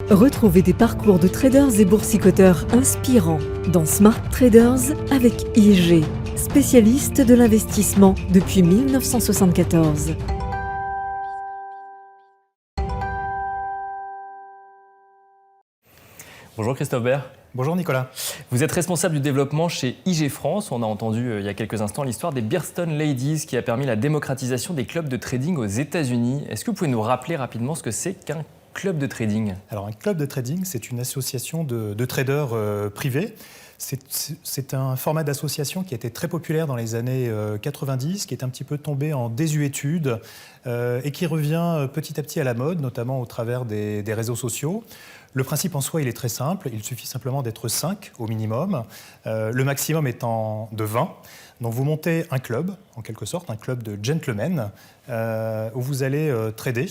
Retrouvez des parcours de traders et boursicoteurs inspirants dans Smart Traders avec IG, spécialiste de l'investissement depuis 1974. Bonjour Christophe Bert. Bonjour Nicolas. Vous êtes responsable du développement chez IG France. On a entendu il y a quelques instants l'histoire des Bearstone Ladies qui a permis la démocratisation des clubs de trading aux États-Unis. Est-ce que vous pouvez nous rappeler rapidement ce que c'est qu'un club de trading ? Alors un club de trading, c'est une association de traders privés. C'est un format d'association qui a été très populaire dans les années 90, qui est un petit peu tombé en désuétude et qui revient petit à petit à la mode, notamment au travers des réseaux sociaux. Le principe en soi, il est très simple. Il suffit simplement d'être 5 au minimum, le maximum étant de 20. Donc vous montez un club, en quelque sorte, un club de gentlemen, où vous allez trader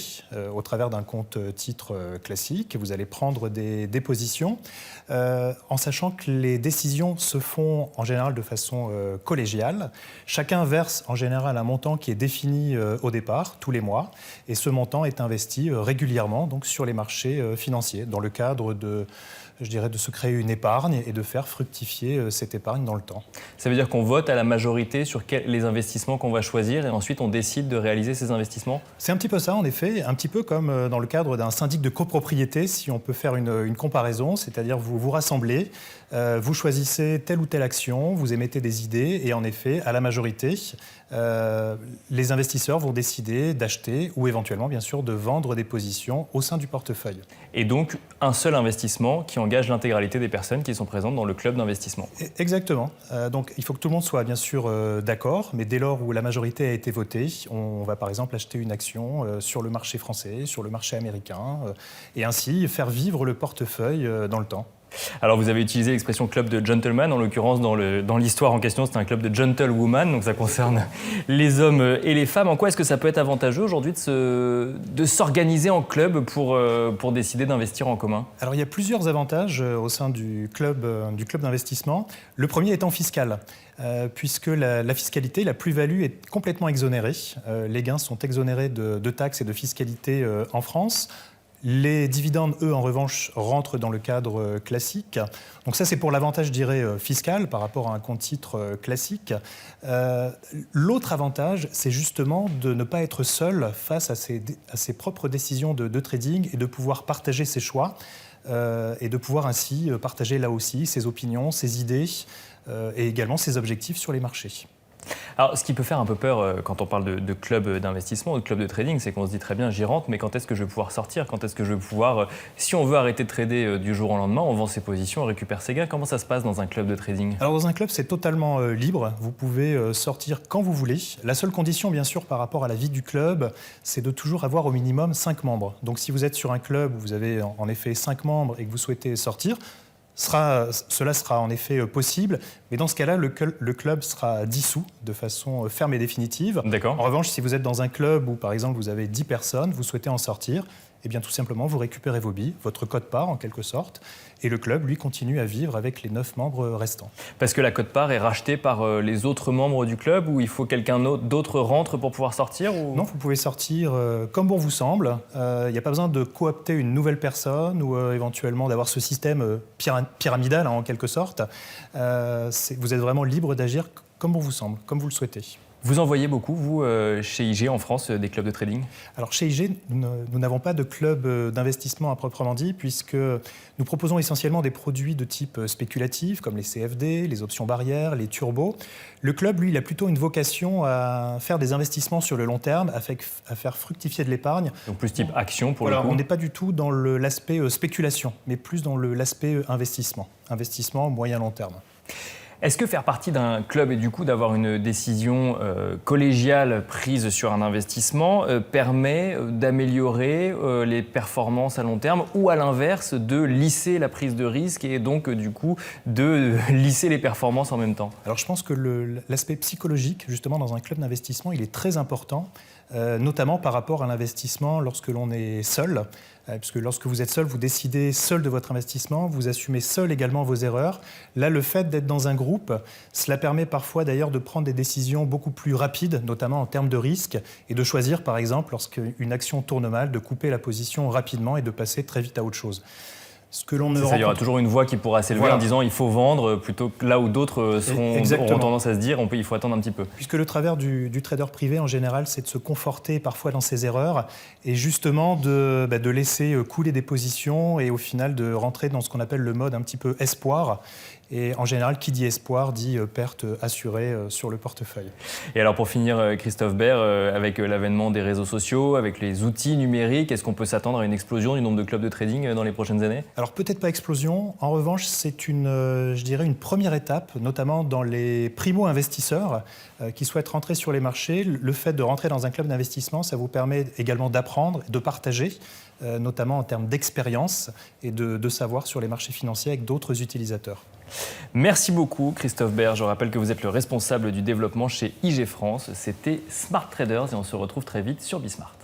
au travers d'un compte titre classique. Vous allez prendre des positions, en sachant que les décisions se font en général de façon collégiale. Chacun verse en général un montant qui est défini au départ, tous les mois, et ce montant est investi régulièrement donc, sur les marchés financiers, dans le cadre de se créer une épargne et de faire fructifier cette épargne dans le temps. Ça veut dire qu'on vote à la majorité sur les investissements qu'on va choisir et ensuite on décide de réaliser ces investissements ? C'est un petit peu ça en effet, un petit peu comme dans le cadre d'un syndic de copropriété, si on peut faire une comparaison, c'est-à-dire vous vous rassemblez, vous choisissez telle ou telle action, vous émettez des idées et en effet, à la majorité, les investisseurs vont décider d'acheter ou éventuellement bien sûr de vendre des positions au sein du portefeuille. Et donc un seul investissement qui engage l'intégralité des personnes qui sont présentes dans le club d'investissement. Exactement. Donc il faut que tout le monde soit bien sûr d'accord, mais dès lors où la majorité a été votée, on va par exemple acheter une action sur le marché français, sur le marché américain, et ainsi faire vivre le portefeuille dans le temps. Alors vous avez utilisé l'expression club de gentlemen, en l'occurrence dans l'histoire en question c'est un club de gentlewoman, donc ça concerne les hommes et les femmes. En quoi est-ce que ça peut être avantageux aujourd'hui de s'organiser en club pour décider d'investir en commun ? Alors il y a plusieurs avantages au sein du club d'investissement. Le premier étant fiscal, puisque la fiscalité, la plus-value est complètement exonérée. Les gains sont exonérés de taxes et de fiscalité en France. Les dividendes, eux, en revanche, rentrent dans le cadre classique. Donc ça, c'est pour l'avantage, je dirais, fiscal par rapport à un compte titre classique. L'autre avantage, c'est justement de ne pas être seul face à ses propres décisions de trading et de pouvoir partager ses choix et de pouvoir ainsi partager là aussi ses opinions, ses idées et également ses objectifs sur les marchés. Alors, ce qui peut faire un peu peur quand on parle de club d'investissement ou de club de trading, c'est qu'on se dit très bien, j'y rentre, mais quand est-ce que je vais pouvoir sortir ? Quand est-ce que je vais pouvoir... si on veut arrêter de trader du jour au lendemain, on vend ses positions, on récupère ses gains. Comment ça se passe dans un club de trading ? Alors, dans un club, c'est totalement libre. Vous pouvez sortir quand vous voulez. La seule condition, bien sûr, par rapport à la vie du club, c'est de toujours avoir au minimum 5 membres. Donc, si vous êtes sur un club où vous avez en effet 5 membres et que vous souhaitez sortir, cela sera en effet possible, mais dans ce cas-là, le club sera dissous de façon ferme et définitive. D'accord. En revanche, si vous êtes dans un club où, par exemple, vous avez 10 personnes, vous souhaitez en sortir, eh bien, tout simplement, vous récupérez vos billes, votre quote-part en quelque sorte, et le club, lui, continue à vivre avec les 9 membres restants. Parce que la quote-part est rachetée par les autres membres du club ou il faut quelqu'un d'autre rentre pour pouvoir sortir ou... Non, vous pouvez sortir comme bon vous semble. Il n'y a pas besoin de coopter une nouvelle personne ou éventuellement d'avoir ce système pyramidal en quelque sorte. Vous êtes vraiment libre d'agir comme bon vous semble, comme vous le souhaitez. Vous en voyez beaucoup, vous, chez IG en France, des clubs de trading ? Alors chez IG, nous n'avons pas de club d'investissement à proprement dit, puisque nous proposons essentiellement des produits de type spéculatif, comme les CFD, les options barrières, les turbos. Le club, lui, il a plutôt une vocation à faire des investissements sur le long terme, à faire fructifier de l'épargne. Donc plus type action pour le coup ? On n'est pas du tout dans l'aspect spéculation, mais plus dans l'aspect investissement moyen-long terme. Est-ce que faire partie d'un club et du coup d'avoir une décision collégiale prise sur un investissement permet d'améliorer les performances à long terme ou à l'inverse de lisser la prise de risque et donc du coup de lisser les performances en même temps ? Alors je pense que l'aspect psychologique justement dans un club d'investissement il est très important notamment par rapport à l'investissement lorsque l'on est seul. Puisque lorsque vous êtes seul, vous décidez seul de votre investissement, vous assumez seul également vos erreurs. Là, le fait d'être dans un groupe, cela permet parfois d'ailleurs de prendre des décisions beaucoup plus rapides, notamment en termes de risque, et de choisir, par exemple, lorsqu'une action tourne mal, de couper la position rapidement et de passer très vite à autre chose. Ce que l'on ne il y aura toujours une voix qui pourra s'élever en disant il faut vendre, plutôt que là où d'autres auront tendance à se dire il faut attendre un petit peu. Puisque le travers du trader privé en général, c'est de se conforter parfois dans ses erreurs et justement de laisser couler des positions et au final de rentrer dans ce qu'on appelle le mode un petit peu espoir. Et en général, qui dit espoir dit perte assurée sur le portefeuille. Et alors pour finir, Christophe Baird, avec l'avènement des réseaux sociaux, avec les outils numériques, est-ce qu'on peut s'attendre à une explosion du nombre de clubs de trading dans les prochaines années ? Alors peut-être pas explosion. En revanche, c'est je dirais une première étape, notamment dans les primo-investisseurs qui souhaitent rentrer sur les marchés. Le fait de rentrer dans un club d'investissement, ça vous permet également d'apprendre, de partager, notamment en termes d'expérience et de savoir sur les marchés financiers avec d'autres utilisateurs. Merci beaucoup Christophe Baird. Je rappelle que vous êtes le responsable du développement chez IG France. C'était Smart Traders et on se retrouve très vite sur Bismart.